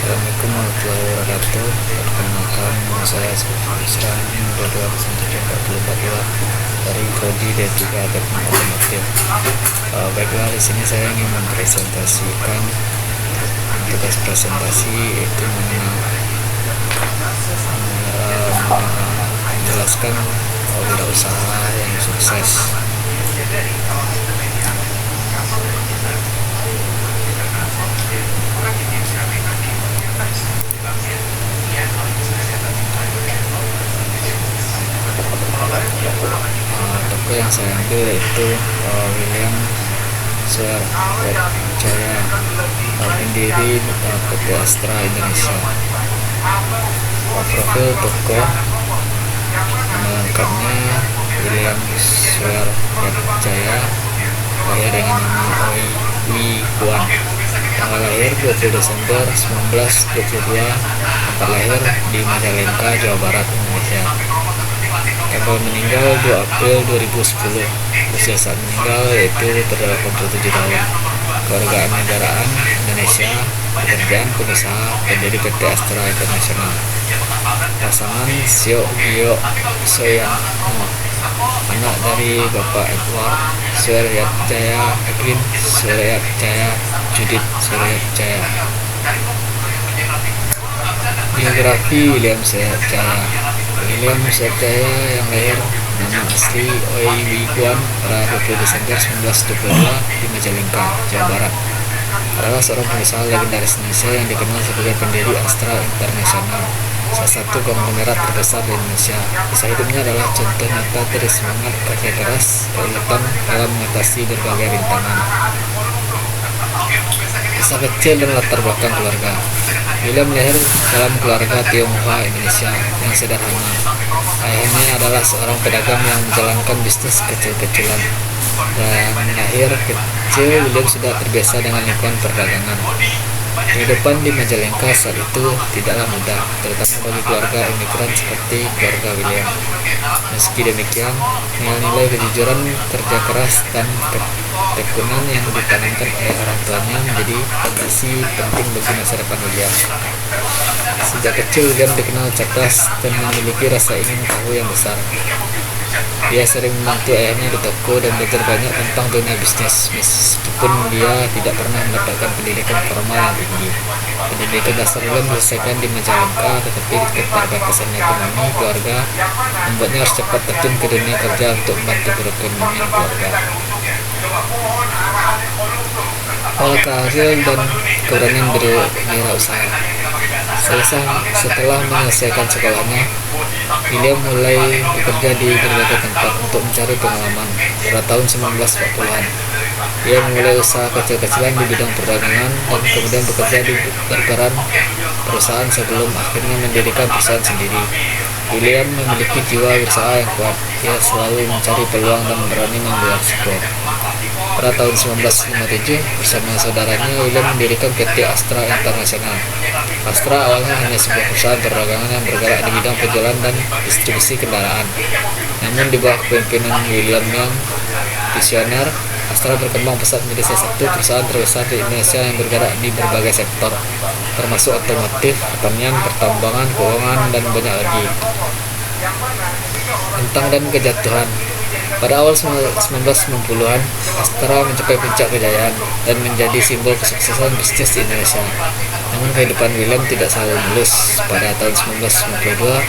Assalamualaikum warahmatullahi wabarakatuh. Perkenalkan, nama saya Isran, nomor 20744 dari Prodi D3 Teknik Otomotif. Baiklah, di sini saya ingin mempresentasikan tugas presentasi, yaitu menjelaskan wirausaha yang sukses. Toko yang saya ambil yaitu William Swer Jaya, pendiri PT Astra Indonesia. Profil toko lengkapnya: William Swer Jaya, lahir dengan nama Wi Kuan, tanggal lahir 20 Desember 1922, tempat lahir di Majalengka, Jawa Barat, Indonesia. Tanggal meninggal 2 April 2010. Usia saat meninggal yaitu 87 tahun. Kewarganegaraan Indonesia, pekerjaan pengusaha, pendiri PT Astra International. Pasangan Sio Gio Soyang, anak dari Bapak Edward Suryat Jaya, Edwin Suryat Jaya, Judith Suryat Jaya. Biografi William Suryat Jaya. William Suryat Jaya yang lahir nama asli Oi Wi Kuan pada 20 Desember 1922 di Majalengka, Jawa Barat, adalah seorang pengusaha legendaris Indonesia yang dikenal sebagai pendiri Astra International, salah satu konglomerat terbesar di Indonesia. Kisah hidupnya adalah contoh nyata dari semangat kerja keras, keuletan dalam mengatasi berbagai rintangan. Kisah kecil dan latar belakang keluarga. William lahir dalam keluarga Tionghoa Indonesia yang sederhana. Ayahnya adalah seorang pedagang yang menjalankan bisnis kecil-kecilan. Dan lahir kecil, William sudah terbiasa dengan lingkungan perdagangan. Kehidupan di Majalengka saat itu tidaklah mudah, terutama bagi keluarga imigran seperti keluarga William. Meski demikian, nilai-nilai kejujuran, kerja keras, dan ketekunan yang ditanamkan oleh orang tuanya menjadi fondasi penting bagi masa depan William. Sejak kecil, William dikenal cerdas dan memiliki rasa ingin tahu yang besar. Dia sering membantu ayahnya di toko dan belajar banyak tentang dunia bisnis, meskipun dia tidak pernah mendapatkan pendidikan formal yang tinggi. Pendidikan dasar William diselesaikan di Majalengka, tetapi keterbatasan ekonomi keluarga membuatnya harus cepat terjun ke dunia kerja untuk membantu perekonomian keluarga. Awal karir dan keberanian berwirausaha. Setelah menyelesaikan sekolahnya, William mulai bekerja di berbagai tempat untuk mencari pengalaman. Pada tahun 1940-an, ia memulai usaha kecil-kecilan di bidang perdagangan dan kemudian bekerja di berbagai perusahaan sebelum akhirnya mendirikan perusahaan sendiri. William memiliki jiwa berusaha yang kuat. Ia selalu mencari peluang dan berani mengambil risiko. Pada tahun 1957, bersama saudaranya, William mendirikan PT Astra International. Astra awalnya hanya sebuah perusahaan perdagangan yang bergerak di bidang penjualan dan distribusi kendaraan. Namun di bawah kepemimpinan William yang visioner, Astra berkembang pesat menjadi salah satu perusahaan terbesar di Indonesia yang bergerak di berbagai sektor, termasuk otomotif, pertanian, pertambangan, keuangan, dan banyak lagi. Bentang dan kejatuhan. Pada awal 1990-an, Astra mencapai puncak kejayaan dan menjadi simbol kesuksesan bisnis di Indonesia. Namun kehidupan William tidak selalu mulus. Pada tahun 1992,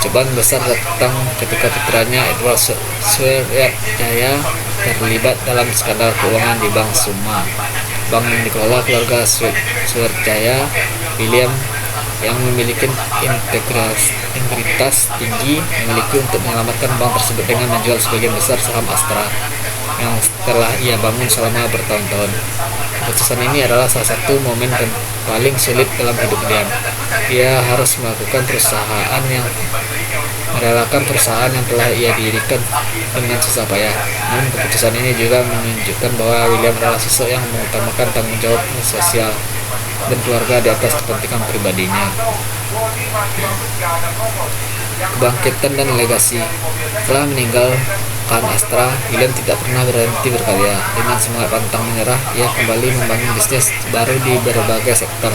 cobaan besar datang ketika putranya Edward Suryat Jaya terlibat dalam skandal keuangan di Bank Suma, bank yang dikelola keluarga Suryat Jaya. William yang memiliki integritas tinggi memiliki untuk menyelamatkan bank tersebut dengan menjual sebagian besar saham Astra yang telah ia bangun selama bertahun-tahun. Keputusan ini adalah salah satu momen paling sulit dalam hidup William. Ia harus merelakan perusahaan yang telah ia dirikan dengan susah payah. Namun keputusan ini juga menunjukkan bahwa William adalah sosok yang mengutamakan tanggung jawab sosial dan keluarga di atas kepentingan pribadinya. Kebangkitan dan legasi. Setelah meninggalkan Astra, William tidak pernah berhenti berkarya. Dengan semangat pantang menyerah, ia kembali membangun bisnis baru di berbagai sektor.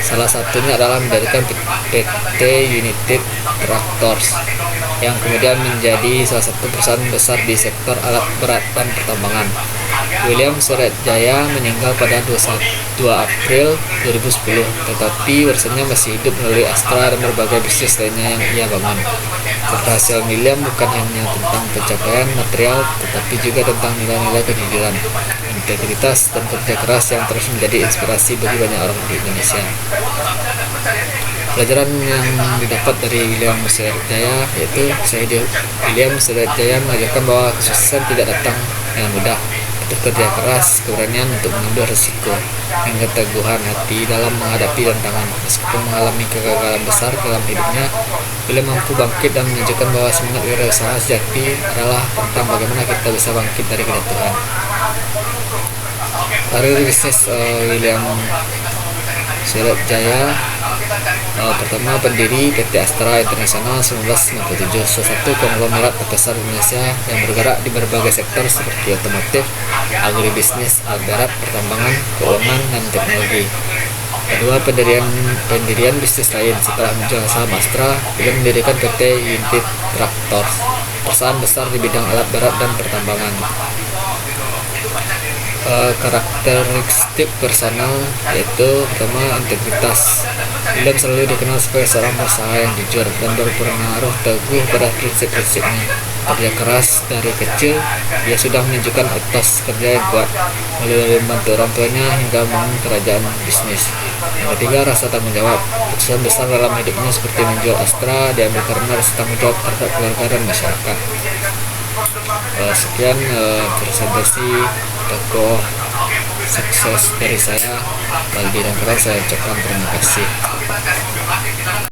Salah satunya adalah mendirikan PT United Tractors yang kemudian menjadi salah satu perusahaan besar di sektor alat berat dan pertambangan. William Suryatjaya meninggal pada 2 April 2010, tetapi warisannya masih hidup melalui Astra dan berbagai bisnis lainnya yang ia bangun. Keberhasilan William bukan hanya tentang pencapaian material, tetapi juga tentang nilai-nilai kejujuran, integritas, dan kerja keras yang terus menjadi inspirasi bagi banyak orang di Indonesia. Pelajaran yang didapat dari William Suryatjaya yaitu William Suryatjaya mengajarkan bahwa kesuksesan tidak datang dengan mudah. Butuh kerja keras, keberanian untuk mengambil risiko, dan keteguhan hati dalam menghadapi tantangan. Meskipun mengalami kegagalan besar dalam hidupnya, William mampu bangkit dan menunjukkan bahwa semangat wirausaha sejati adalah tentang bagaimana kita bisa bangkit dari kejatuhan. Karir bisnis William Suryatjaya. Pertama, pendiri PT Astra International 1997, salah satu konglomerat terbesar Indonesia yang bergerak di berbagai sektor seperti otomotif, agribisnis, alat berat, pertambangan, keuangan, dan teknologi. Kedua, pendirian bisnis lain. Setelah menjual saham Astra, beliau mendirikan PT United Tractors, perusahaan besar di bidang alat berat dan pertambangan. Karakteristik personal yaitu pertama, integritas. William selalu dikenal sebagai seorang pengusaha yang jujur dan berpengaruh teguh pada prinsip-prinsipnya. Kerja keras dari kecil, dia sudah menunjukkan etos kerja yang kuat, mulai dari membantu orang tuanya hingga membangun kerajaan bisnis. Yang ketiga, rasa tanggung jawab. Keputusan besar dalam hidupnya seperti menjual Astra diambil karena rasa tanggung jawab terhadap keluarga dan masyarakat. Sekian presentasi tokoh sukses dari saya. Bagi dan keras saya ucapkan terima kasih.